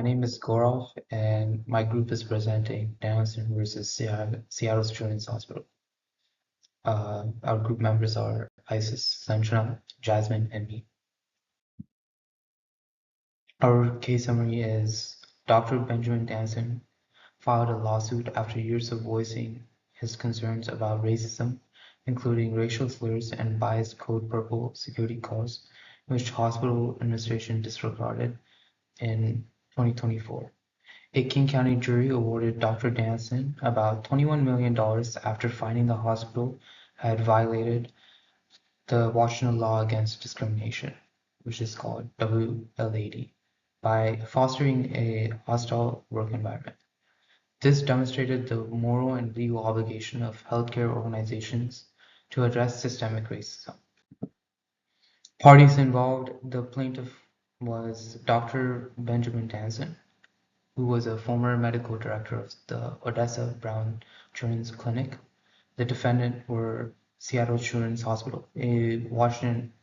My name is Gaurav, and my group is presenting Danielson versus Seattle Children's Hospital. Our group members are Isis, Sanjana, Jasmine, and me. Our case summary is Dr. Benjamin Danielson filed a lawsuit after years of voicing his concerns about racism, including racial slurs and biased Code Purple security calls, which hospital administration disregarded in 2024. A King County jury awarded Doctor Danson about $21 million after finding the hospital had violated the Washington Law Against Discrimination, which is called WL80, by fostering a hostile work environment. This demonstrated the moral and legal obligation of healthcare organizations to address systemic racism. Parties involved: the plaintiff was Doctor Benjamin Danson, who was a former medical director of the Odessa Brown Children's Clinic. The defendant were Seattle Children's Hospital, a Washington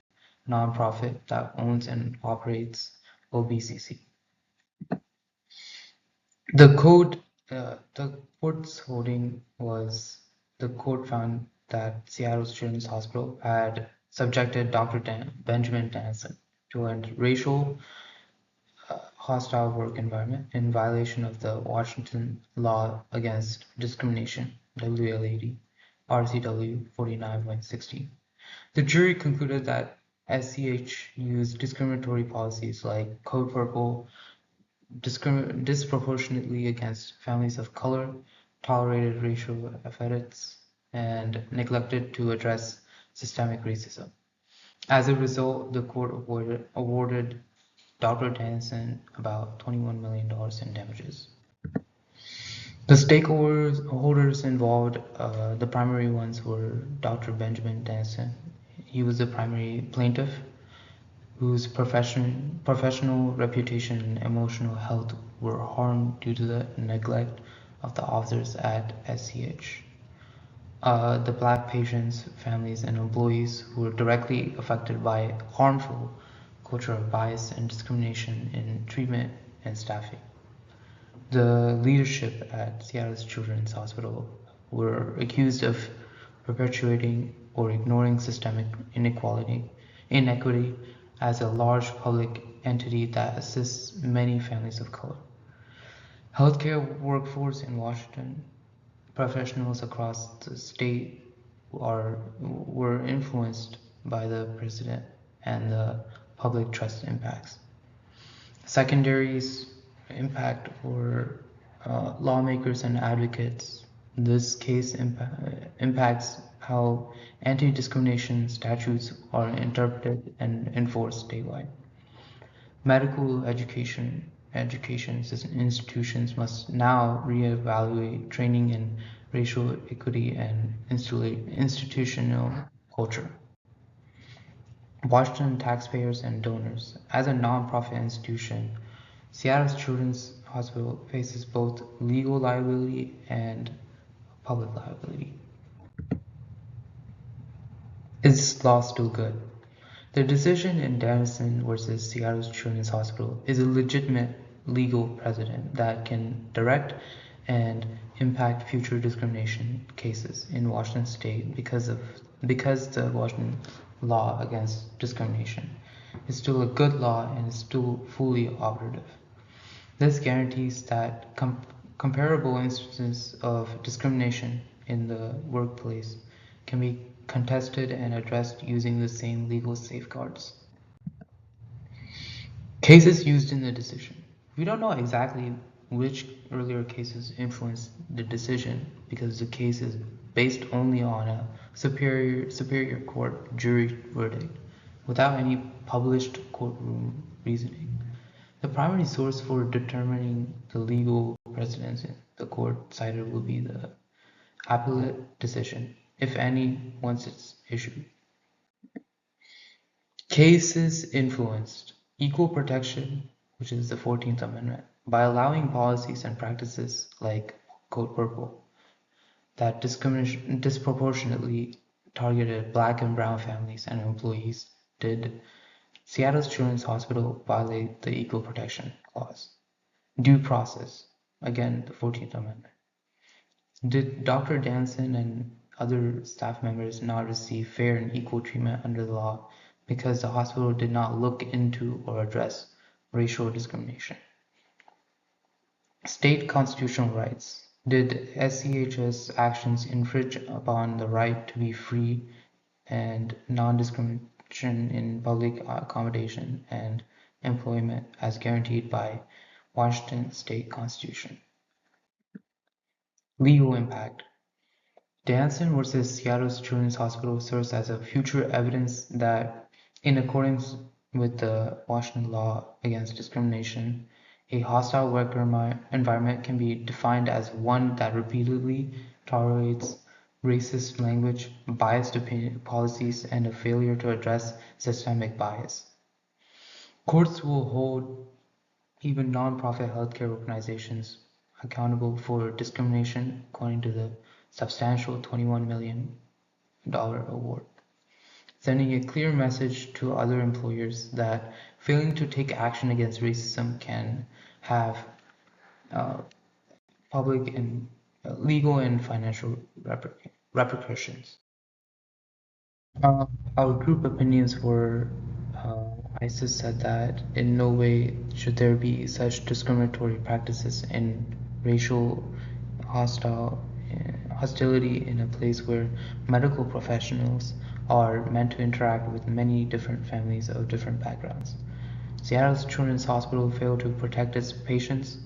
nonprofit that owns and operates OBCC. The court's holding was the court found that Seattle Children's Hospital had subjected Dr. Benjamin Danson to a racial hostile work environment in violation of the Washington Law Against Discrimination, WL80, RCW 49.16. The jury concluded that SCH used discriminatory policies like Code Purple disproportionately against families of color, tolerated racial epithets, and neglected to address systemic racism. As a result, the court awarded Dr. Danson about $21 million in damages. The stakeholders involved, the primary ones were Dr. Benjamin Danson. He was the primary plaintiff, whose professional reputation and emotional health were harmed due to the neglect of the officers at SCH. The Black patients, families, and employees who were directly affected by harmful culture of bias and discrimination in treatment and staffing. The leadership at Seattle Children's Hospital were accused of perpetuating or ignoring systemic inequity as a large public entity that assists many families of color. Healthcare workforce in Washington, professionals across the state were influenced by the president and the public trust impacts. Secondaries impact for lawmakers and advocates. This case impacts how anti-discrimination statutes are interpreted and enforced statewide. Medical education institutions must now reevaluate training in racial equity and institutional culture. Washington taxpayers and donors. As a nonprofit institution, Seattle Children's Hospital faces both legal liability and public liability. Is law still good? The decision in Danison versus Seattle Children's Hospital is a legitimate legal precedent that can direct and impact future discrimination cases in Washington state because the Washington Law Against Discrimination is still a good law and is still fully operative. This guarantees that comparable instances of discrimination in the workplace can be contested and addressed using the same legal safeguards. Cases used in the decision. We don't know exactly which earlier cases influenced the decision because the case is based only on a superior court jury verdict without any published courtroom reasoning. The primary source for determining the legal precedents in the court cited will be the appellate decision, if any, once it's issued. Cases influenced equal protection, which is the 14th Amendment, by allowing policies and practices like Code Purple that disproportionately targeted Black and brown families and employees. Did Seattle Children's Hospital violate the Equal Protection Clause? Due process. Again, the 14th Amendment. Did Dr. Danson and other staff members not receive fair and equal treatment under the law because the hospital did not look into or address racial discrimination? State constitutional rights. Did SCHS actions infringe upon the right to be free and non-discrimination in public accommodation and employment as guaranteed by Washington State Constitution? Legal impact. Danson versus Seattle Children's Hospital serves as a future evidence that, in accordance with the Washington law against discrimination, a hostile work environment can be defined as one that repeatedly tolerates racist language, biased opinion policies, and a failure to address systemic bias. Courts will hold even nonprofit healthcare organizations accountable for discrimination according to the substantial $21 million award, sending a clear message to other employers that failing to take action against racism can have uh, public and legal and financial repercussions. Uh, our group opinions were ISIS said that in no way should there be such discriminatory practices in racial hostile hostility in a place where medical professionals are meant to interact with many different families of different backgrounds. Seattle's Children's Hospital failed to protect its patients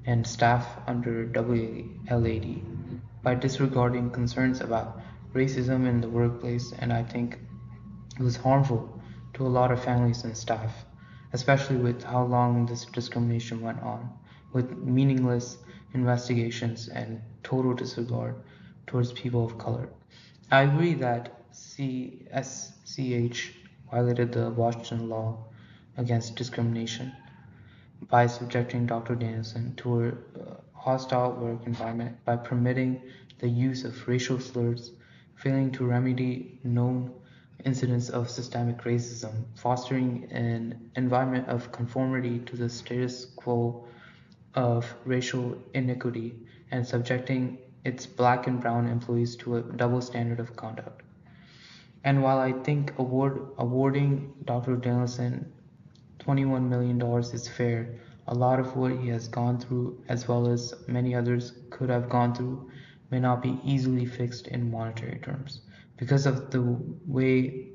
and staff under WLAD by disregarding concerns about racism in the workplace, and I think it was harmful to a lot of families and staff, especially with how long this discrimination went on, with meaningless investigations and total disregard towards people of color. I agree that CSCH violated the Washington law against discrimination by subjecting Dr. Danielson to a hostile work environment by permitting the use of racial slurs, failing to remedy known incidents of systemic racism, fostering an environment of conformity to the status quo of racial inequity, and subjecting its black and brown employees to a double standard of conduct. And while I think awarding Dr. Danielson $21 million is fair, a lot of what he has gone through, as well as many others could have gone through, may not be easily fixed in monetary terms because of the way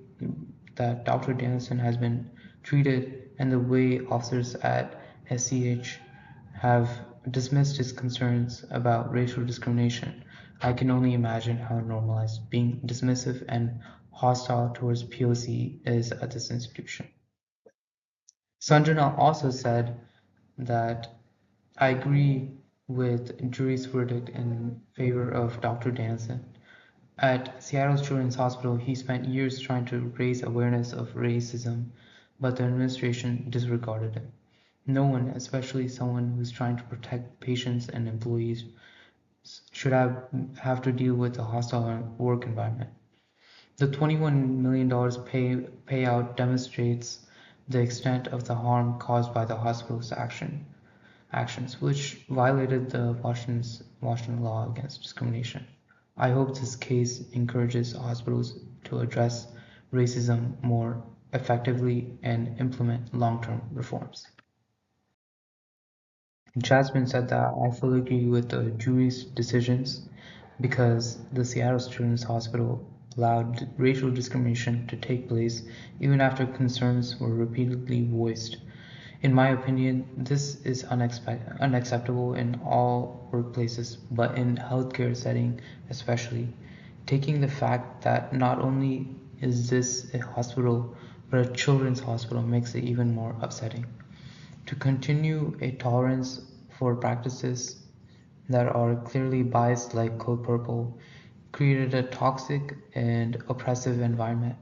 that Dr. Danielson has been treated and the way officers at SCH have dismissed his concerns about racial discrimination. I can only imagine how normalized being dismissive and hostile towards POC is at this institution. Sanjana also said that I agree with jury's verdict in favor of Dr. Danson. At Seattle Children's Hospital, he spent years trying to raise awareness of racism, but the administration disregarded it. No one, especially someone who's trying to protect patients and employees, should have to deal with a hostile work environment. The $21 million payout demonstrates the extent of the harm caused by the hospital's actions, which violated the Washington law against discrimination. I hope this case encourages hospitals to address racism more effectively and implement long-term reforms. Jasmine said that I fully agree with the jury's decisions because the Seattle Children's Hospital allowed racial discrimination to take place even after concerns were repeatedly voiced. In my opinion, this is unacceptable in all workplaces, but in healthcare setting especially. Taking the fact that not only is this a hospital, but a children's hospital makes it even more upsetting. To continue a tolerance for practices that are clearly biased like Code Purple created a toxic and oppressive environment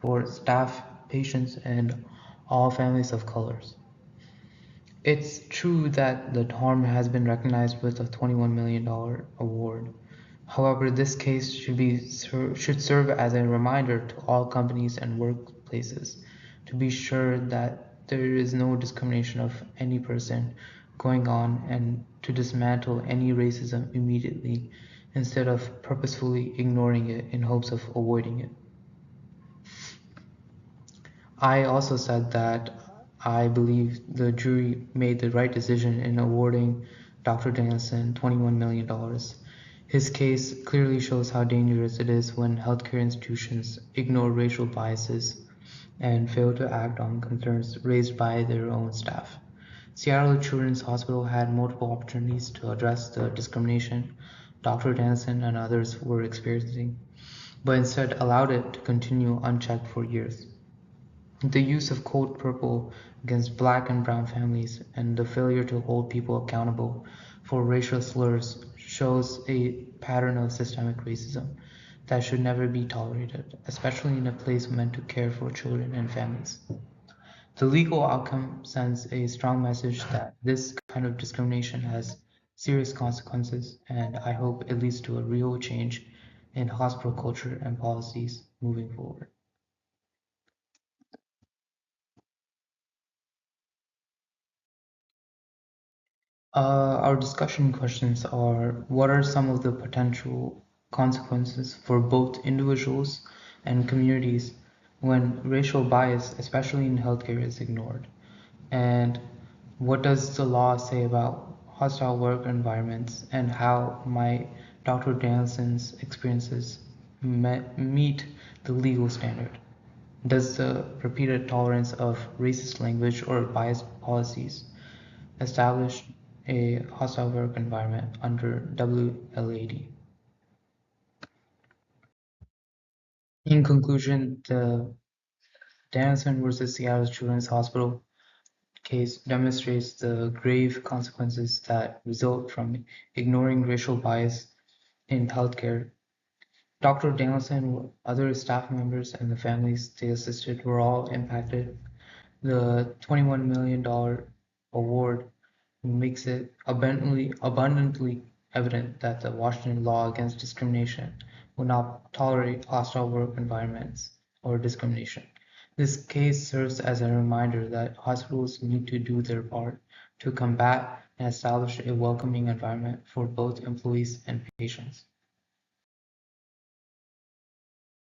for staff, patients, and all families of colors. It's true that the harm has been recognized with a $21 million award. However, this case should serve as a reminder to all companies and workplaces to be sure that there is no discrimination of any person going on and to dismantle any racism immediately instead of purposefully ignoring it in hopes of avoiding it. I also said that I believe the jury made the right decision in awarding Dr. Danielson $21 million. His case clearly shows how dangerous it is when healthcare institutions ignore racial biases and fail to act on concerns raised by their own staff. Seattle Children's Hospital had multiple opportunities to address the discrimination Dr. Danielson and others were experiencing, but instead allowed it to continue unchecked for years. The use of code purple against black and brown families and the failure to hold people accountable for racial slurs shows a pattern of systemic racism that should never be tolerated, especially in a place meant to care for children and families. The legal outcome sends a strong message that this kind of discrimination has serious consequences, and I hope it leads to a real change in hospital culture and policies moving forward. Our discussion questions are: what are some of the potential consequences for both individuals and communities when racial bias, especially in healthcare, is ignored? And what does the law say about hostile work environments and how might Dr. Danielson's experiences meet the legal standard? Does the repeated tolerance of racist language or biased policies establish a hostile work environment under WLAD? In conclusion, the Danielson versus Seattle Children's Hospital case demonstrates the grave consequences that result from ignoring racial bias in healthcare. Dr. Danielson, other staff members, and the families they assisted were all impacted. The $21 million award makes it abundantly evident that the Washington law against discrimination will not tolerate hostile work environments or discrimination. This case serves as a reminder that hospitals need to do their part to combat and establish a welcoming environment for both employees and patients.